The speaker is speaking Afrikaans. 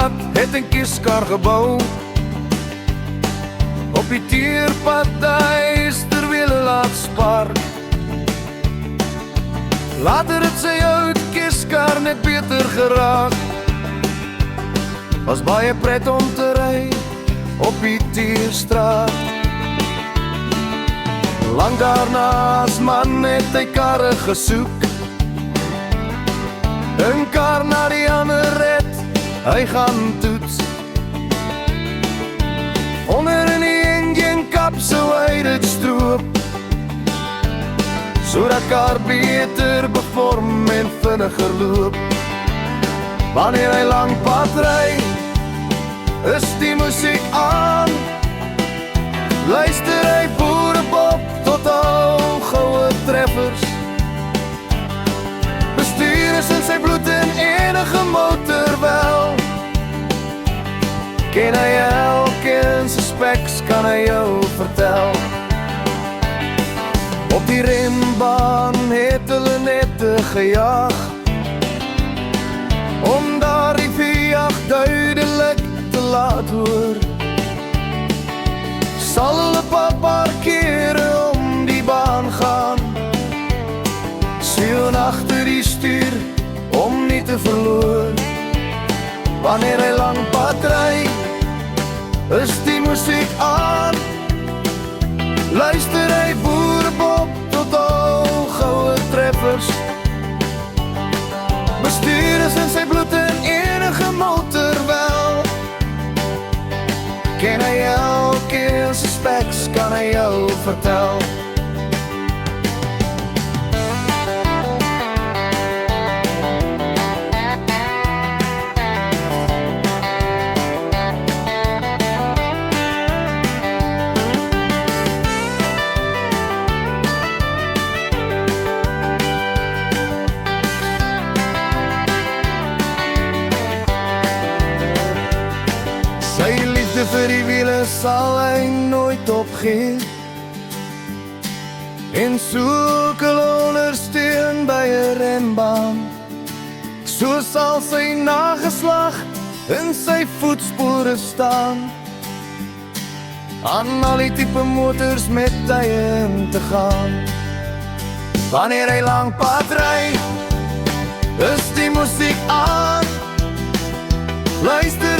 Teerstraat het 'n kieskar gebou. Op die teerpad hy sterwiele laat spark. Later het sy oud kieskar net beter geraak. Was baie pret om te ry op die Teerstraat. Lang daarna as man het hy karre gesoek. 'n kar na die ander red, hy gaan toets. Onder in die engine kap sou hy dit stroop, sodat kar beter bevorm en vinniger loop. Wanneer hy lang pad ry, is die musiek aan. Luister hy Boerebob tot al goue treffers. Bestuur is in sy bloed en enige motor wel. Ken hy elkeen sy specs, kan hy jou vertel. Op die rembaan het hulle net gejaag, om daar die vijag duidelik te laat hoor. Sal hulle paar kere om die baan gaan, seun agter die stuur om nie te verloor. Wanneer hy lang pad ry, is die musiek aan. Luister hy Boerebob tot al goue treffers. Bestuur is in sy bloed en enige motor wel. Ken hy elkeen sy specs, kan hy jou vertel. Sy liefde vir die wiele sal hy nooit opgee, en soek hulle ondersteun by 'n renbaan. So sal sy nageslag in sy voetspore staan, aan al die tipe motors met tye in te gaan. Wanneer hy lang pad ry, is die musiek aan. Luister